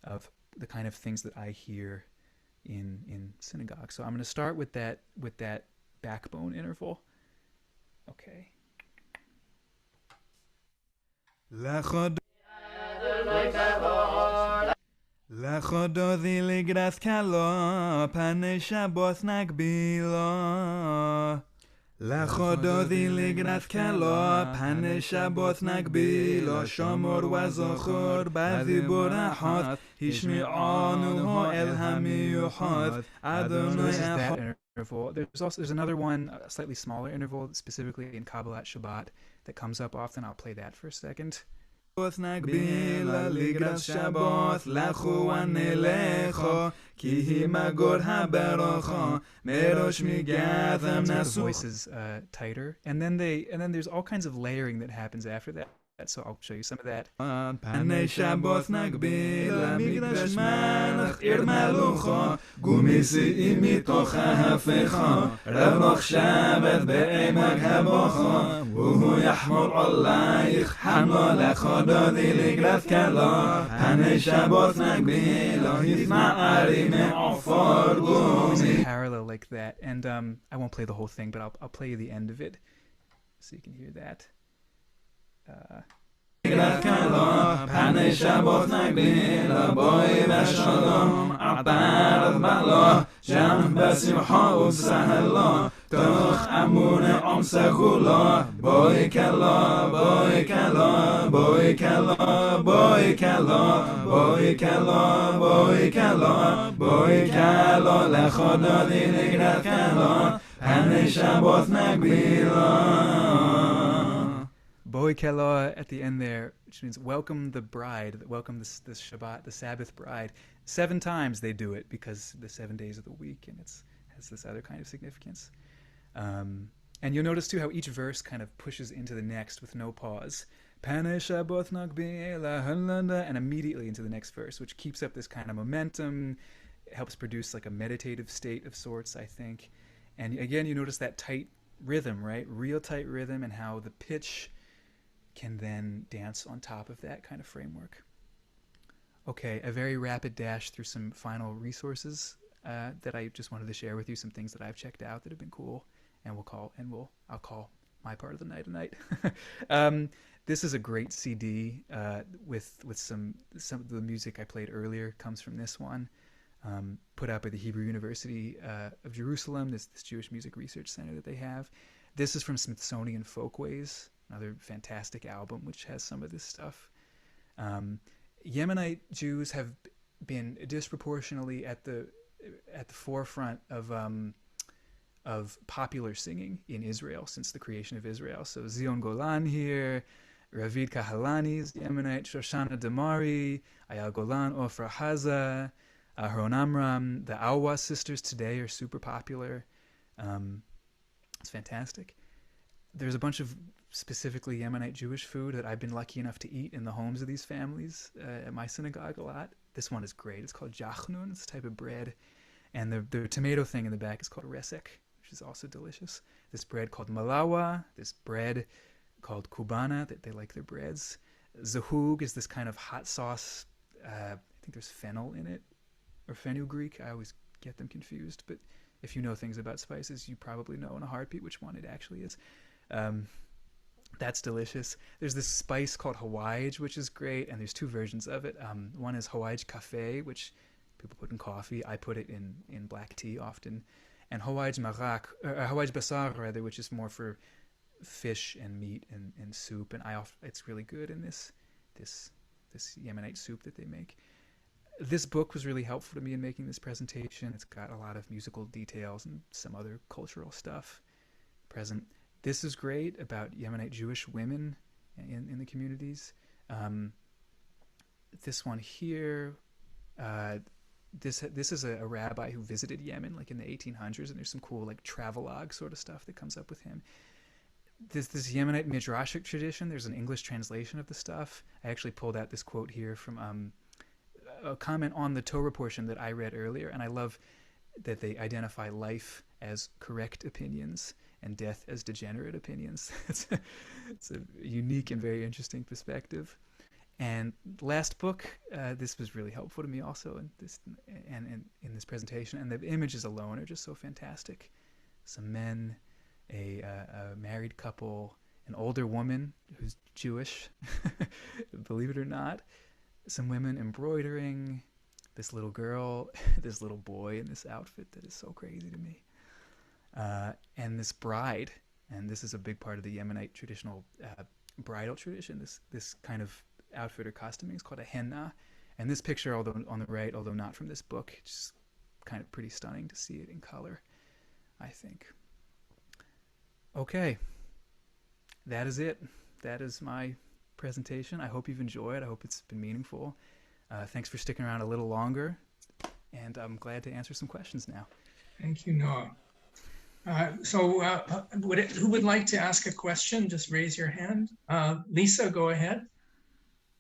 of the kind of things that I hear in synagogue. So I'm going to start with that backbone interval. Okay. Lechododi ligras kalo, pane shabos nagbilo. Lechododi ligras kalo, pane shabos nagbilo. Shomor wazochor bazibur ahot, hishmi'anu el hamiyuchot. Adonai that interval. There's another one, a slightly smaller interval, specifically in Kabbalat Shabbat, that comes up often. I'll play that for a second. נגבילה לגרס שבת לכו ונלכו כי היא מגור הברכה מראש מגדם The נסו. voice is tighter, and then there's all kinds of layering that happens after that. So I'll show you some of that. פני שבת נגבילה מגרש מלך עיר מלוכו גומיסים מתוך ההפכה רב שבת בעמק הבוכו והוא יחמול עלייך חמלו לחודודי לגרס כלו פני שבת נגבילה יתנערי מעופר גומי. Parallel like that, and I won't play the whole thing, but I'll play you the end of it so you can hear that. פני שבת נגבילה בואי בשלום עטר בעלו שם בשמחה ובסהלו תוך אמון עומסה כולו בואי כלו בואי כלו בואי כלו בואי כלו בואי כלו בואי כלו בואי כלו לחודודי נגרת כלו פני שבת נגבילה. Boi Kelo at the end there, which means welcome the bride, welcome this Shabbat, the Sabbath bride. 7 times they do it because the 7 days of the week, and it has this other kind of significance. And you'll notice too how each verse kind of pushes into the next with no pause. And immediately into the next verse, which keeps up this kind of momentum. It helps produce like a meditative state of sorts, I think. And again, you notice that tight rhythm, right? Real tight rhythm, and how the pitch can then dance on top of that kind of framework. Okay, a very rapid dash through some final resources that I just wanted to share with you, some things that I've checked out that have been cool, and I'll call my part of the night tonight. This is a great CD with some of the music I played earlier comes from this one, put out by the Hebrew University of Jerusalem, this Jewish Music Research Center that they have. This is from Smithsonian Folkways, another fantastic album which has some of this stuff. Yemenite Jews have been disproportionately at the forefront of popular singing in Israel since the creation of Israel. So Zion Golan here, Ravid Kahalani's Yemenite, Shoshana Damari, Ayal Golan, Ofra Haza, Aharon Amram. The Awa sisters today are super popular. It's fantastic. There's a bunch of specifically Yemenite Jewish food that I've been lucky enough to eat in the homes of these families at my synagogue a lot. This one is great. It's called jachnun. It's a type of bread. And the tomato thing in the back is called resek, which is also delicious. This bread called malawa, this bread called kubana, that they like their breads. Zahug is this kind of hot sauce. I think there's fennel in it, or fenugreek. I always get them confused, but if you know things about spices, you probably know in a heartbeat which one it actually is. That's delicious. There's this spice called hawaj, which is great, and there's 2 versions of it. One is hawaj cafe, which people put in coffee. I put it in black tea often. And hawaj marak, hawaj basar rather, which is more for fish and meat and soup. And it's really good in this Yemenite soup that they make. This book was really helpful to me in making this presentation. It's got a lot of musical details and some other cultural stuff present. This is great about Yemenite Jewish women in the communities. This one here, this is a rabbi who visited Yemen like in the 1800s, and there's some cool like travelogue sort of stuff that comes up with him. This Yemenite Midrashic tradition, there's an English translation of the stuff. I actually pulled out this quote here from a comment on the Torah portion that I read earlier, and I love that they identify life as correct opinions and death as degenerate opinions. It's a unique and very interesting perspective. And last book, this was really helpful to me also in this presentation, and the images alone are just so fantastic. Some men, a married couple, an older woman who's Jewish, believe it or not, some women embroidering, this little girl, this little boy in this outfit that is so crazy to me, and this bride, and this is a big part of the Yemenite traditional bridal tradition, this kind of outfit or costuming is called a henna, and this picture, although on the right, although not from this book, it's just kind of pretty stunning to see it in color, I think. Okay, that is it. That is my presentation. I hope you've enjoyed. I hope it's been meaningful. Thanks for sticking around a little longer, and I'm glad to answer some questions now. Thank you, Noah. Who would like to ask a question? Just raise your hand. Lisa, go ahead.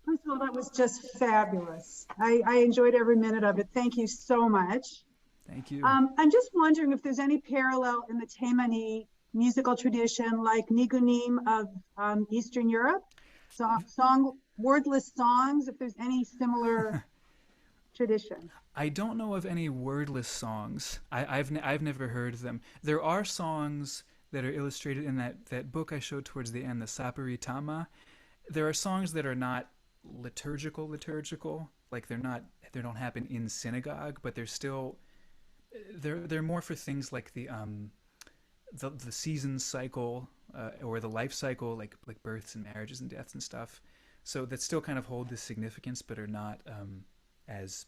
First of all, that was just fabulous. I enjoyed every minute of it. Thank you so much. Thank you. I'm just wondering if there's any parallel in the Taimani musical tradition like Nigunim of Eastern Europe, wordless songs, if there's any similar tradition. I don't know of any wordless songs. I've never heard of them. There are songs that are illustrated in that book I showed towards the end, the Sapari Tama. There are songs that are not liturgical, like they don't happen in synagogue, but they're still they're more for things like the season cycle or the life cycle, like births and marriages and deaths and stuff. So that still kind of hold this significance, but are not as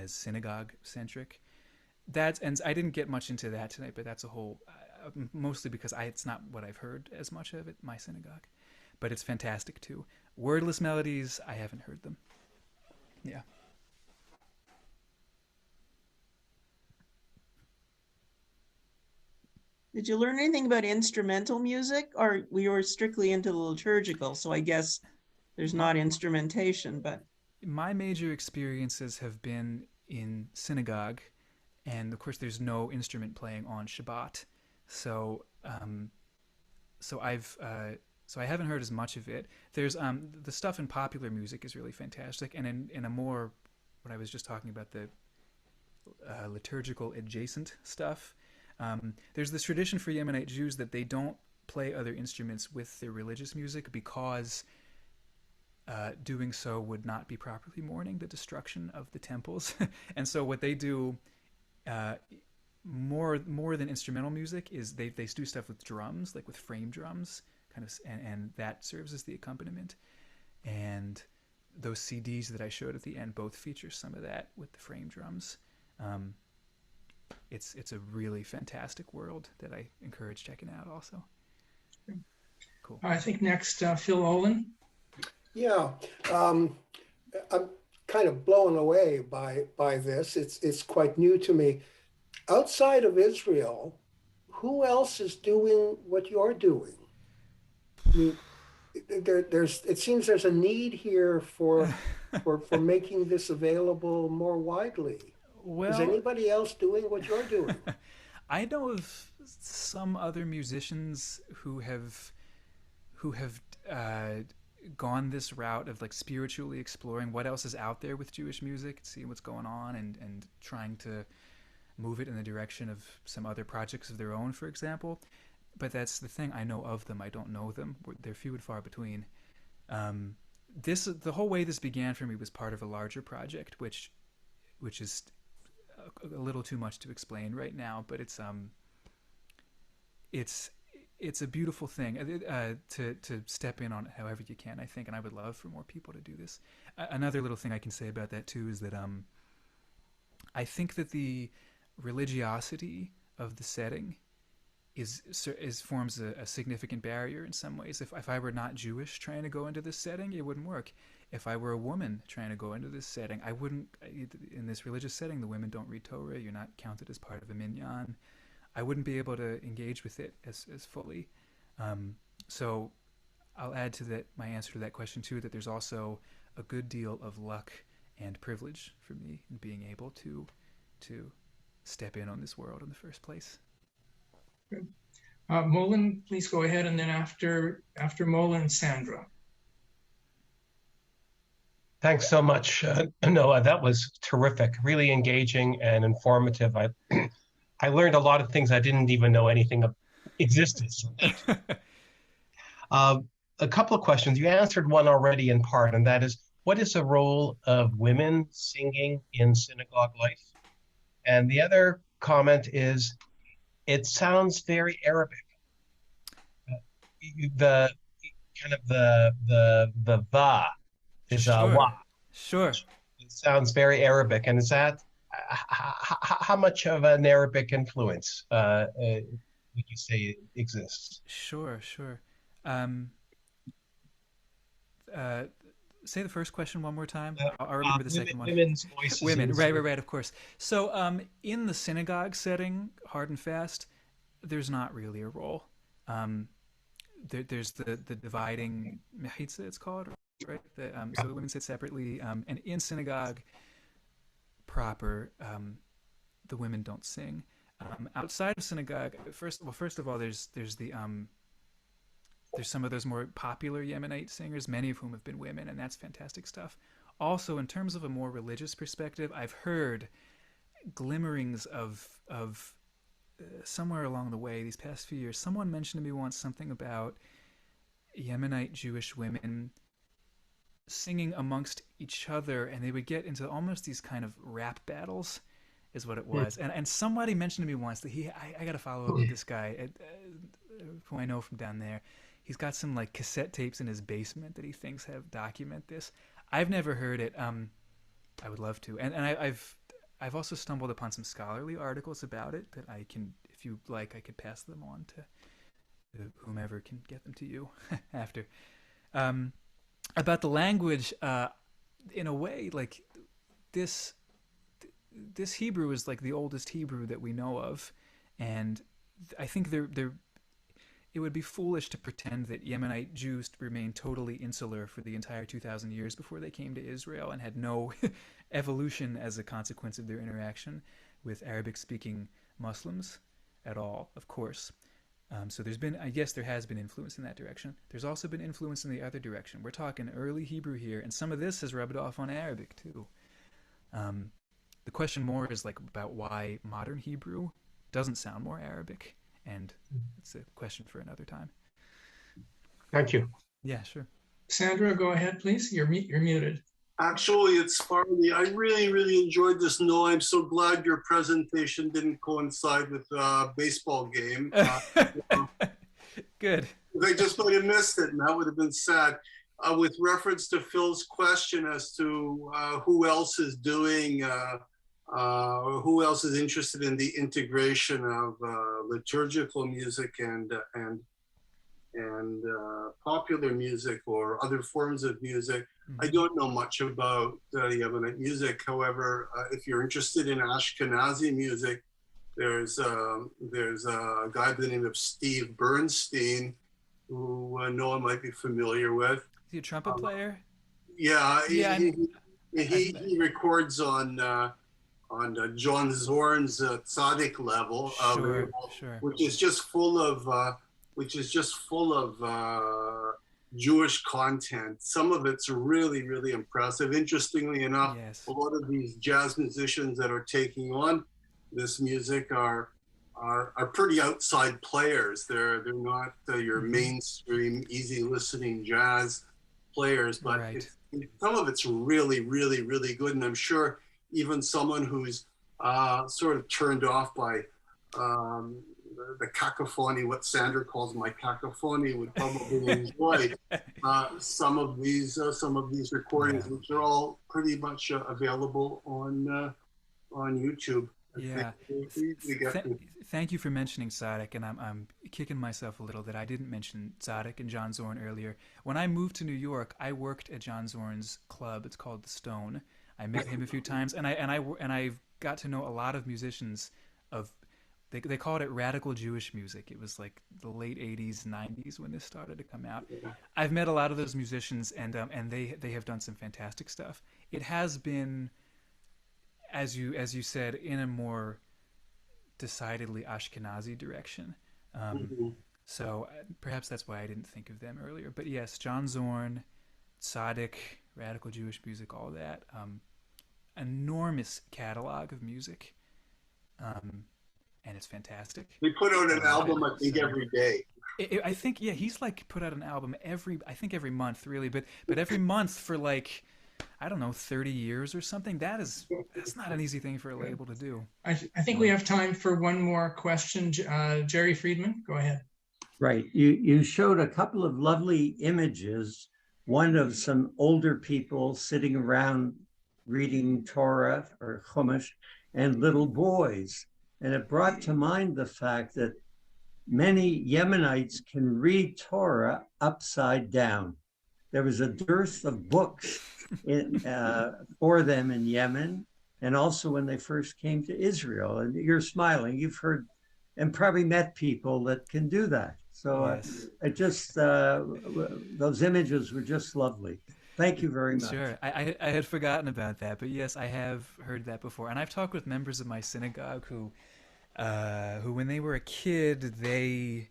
synagogue centric. And I didn't get much into that tonight, but that's a whole mostly because it's not what I've heard as much of at my synagogue, but it's fantastic too. Wordless melodies, I haven't heard them. Yeah. Did you learn anything about instrumental music, or we were strictly into the liturgical? So I guess there's not instrumentation, but My major experiences have been in synagogue, and of course, there's no instrument playing on Shabbat. So, so I haven't heard as much of it. There's the stuff in popular music is really fantastic, and in a more what I was just talking about, the liturgical adjacent stuff. There's this tradition for Yemenite Jews that they don't play other instruments with their religious music because doing so would not be properly mourning the destruction of the temples. And so what they do, more than instrumental music, is they do stuff with drums, like with frame drums, kind of, and that serves as the accompaniment. And those CDs that I showed at the end both feature some of that with the frame drums. It's a really fantastic world that I encourage checking out also. Cool. I think next, Phil Olin. Yeah, I'm kind of blown away by this. It's quite new to me. Outside of Israel, who else is doing what you're doing? I mean, it seems there's a need here for making this available more widely. Well, is anybody else doing what you're doing? I know of some other musicians who have gone this route of like spiritually exploring what else is out there with Jewish music, seeing what's going on, and trying to move it in the direction of some other projects of their own, for example. But that's the thing, I know of them, I don't know them. They're few and far between. The whole way this began for me was part of a larger project, which is a little too much to explain right now, but it's a beautiful thing to step in on it however you can, I think, and I would love for more people to do this. Another little thing I can say about that too is that I think that the religiosity of the setting forms a significant barrier in some ways. If I were not Jewish trying to go into this setting, it wouldn't work. If I were a woman trying to go into this setting, I wouldn't. In this religious setting, the women don't read Torah. You're not counted as part of a minyan. I wouldn't be able to engage with it as fully. So I'll add to that my answer to that question too, that there's also a good deal of luck and privilege for me in being able to step in on this world in the first place. Good. Molin, please go ahead, and then after Molin, Sandra. Thanks so much, Noah. That was terrific, really engaging and informative. I learned a lot of things I didn't even know anything existed. A couple of questions. You answered one already in part, and that is, what is the role of women singing in synagogue life? And the other comment is, it sounds very Arabic. The kind of the va is wa. Sure. It sounds very Arabic, and is that how much of an Arabic influence would you say exists? Sure. Say the first question one more time. I'll remember the second one. Women's voices. Women, right, of course. So in the synagogue setting, hard and fast, there's not really a role. There's the dividing mechitza, it's called, right? So the women sit separately, and in synagogue proper, the women don't sing. Outside of synagogue, first of all, there's some of those more popular Yemenite singers, many of whom have been women, and that's fantastic stuff. Also, in terms of a more religious perspective, I've heard glimmerings of somewhere along the way these past few years, someone mentioned to me once something about Yemenite Jewish women singing amongst each other, and they would get into almost these kind of rap battles, is what it was. And somebody mentioned to me once that I got to follow up with this guy who I know from down there. He's got some like cassette tapes in his basement that he thinks have document this. I've never heard it. I would love to. And I've also stumbled upon some scholarly articles about it that I can, if you like, I could pass them on to whomever can get them to you after. About the language, in a way, like this Hebrew is like the oldest Hebrew that we know of, and I think it would be foolish to pretend that Yemenite Jews remained totally insular for the entire 2,000 years before they came to Israel and had no evolution as a consequence of their interaction with Arabic-speaking Muslims at all, of course. So I guess there has been influence in that direction. There's also been influence in the other direction. We're talking early Hebrew here, and some of this has rubbed off on Arabic too. The question more is like about why modern Hebrew doesn't sound more Arabic, and it's a question for another time. Thank you. Yeah, sure. Sandra, go ahead, please. You're muted. Actually, it's Farley. I really, really enjoyed this. No, I'm so glad your presentation didn't coincide with a baseball game. Good. They just might have missed it, and that would have been sad. With reference to Phil's question as to who else is doing, who else is interested in the integration of liturgical music and popular music or other forms of music. I don't know much about Yemenite music. However, if you're interested in Ashkenazi music, there's a guy by the name of Steve Bernstein, who Noah might be familiar with. Is he a trumpet player? Yeah, he records on John Zorn's tzaddik level, Sure. which is just full of Jewish content. Some of it's really, really impressive. Interestingly enough, Yes. a lot of these jazz musicians that are taking on this music are pretty outside players. They're not your mainstream, easy listening jazz players, but Right. some of it's really, really, really good. And I'm sure even someone who's sort of turned off by the cacophony, what Sandra calls my cacophony, would probably enjoy some of these recordings, which are all pretty much available on YouTube. Yeah. Thank you for mentioning Tzaddik, and I'm kicking myself a little that I didn't mention Tzaddik and John Zorn earlier. When I moved to New York, I worked at John Zorn's club. It's called The Stone. I met him a few times, and I got to know a lot of musicians of. They called it radical Jewish music. It was like the late 80s, 90s when this started to come out. I've met a lot of those musicians, and they have done some fantastic stuff. It has been, as you said, in a more decidedly Ashkenazi direction. So perhaps that's why I didn't think of them earlier. But yes, John Zorn, Tzaddik, radical Jewish music, all that. Enormous catalog of music. And it's fantastic. They put out an album, I think, every day. I think, yeah, he's like put out an album every month, really, but every month for like, I don't know, 30 years or something. That's not an easy thing for a label to do. I think we have time for one more question. Jerry Friedman, go ahead. Right. You showed a couple of lovely images, one of some older people sitting around reading Torah or Chumash and little boys. And it brought to mind the fact that many Yemenites can read Torah upside down. There was a dearth of books for them in Yemen, and also when they first came to Israel. And you're smiling. You've heard and probably met people that can do that. So Yes. it just those images were just lovely. Thank you very much. Sure. I had forgotten about that, but yes, I have heard that before. And I've talked with members of my synagogue who when they were a kid, their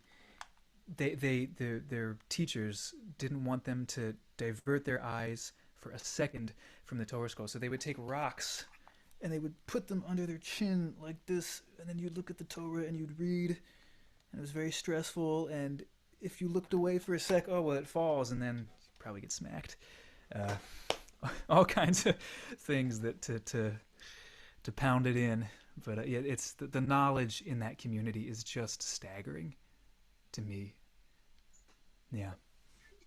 teachers didn't want them to divert their eyes for a second from the Torah scroll. So they would take rocks and they would put them under their chin like this, and then you'd look at the Torah and you'd read, and it was very stressful. And if you looked away for a sec, oh well, it falls, and then you probably get smacked. All kinds of things that to pound it in. But yeah, it's the knowledge in that community is just staggering to me. Yeah.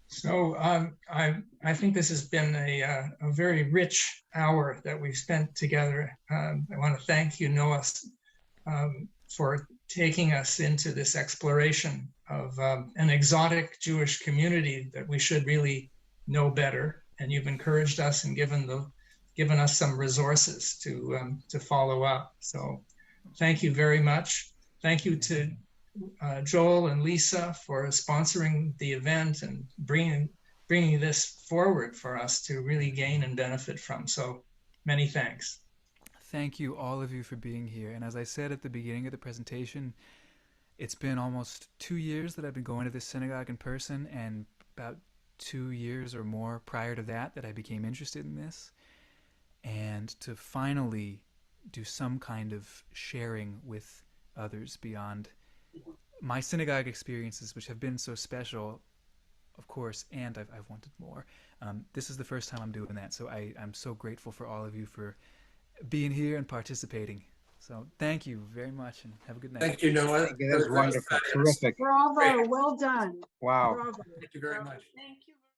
So I think this has been a very rich hour that we've spent together. I want to thank you, Noah, for taking us into this exploration of an exotic Jewish community that we should really know better. And you've encouraged us and given us some resources to follow up. So thank you very much. Thank you to Joel and Lisa for sponsoring the event and bringing this forward for us to really gain and benefit from. So many thanks. Thank you, all of you, for being here. And as I said at the beginning of the presentation, it's been almost 2 years that I've been going to this synagogue in person, and about 2 years or more prior to that I became interested in this. And to finally do some kind of sharing with others beyond my synagogue experiences, which have been so special, of course, and I've wanted more. This is the first time I'm doing that, so I'm so grateful for all of you for being here and participating. So thank you very much, and have a good night. Thank you, Noah. That was wonderful. Terrific. Bravo, well done. Wow. Bravo. Thank you very much. Thank you.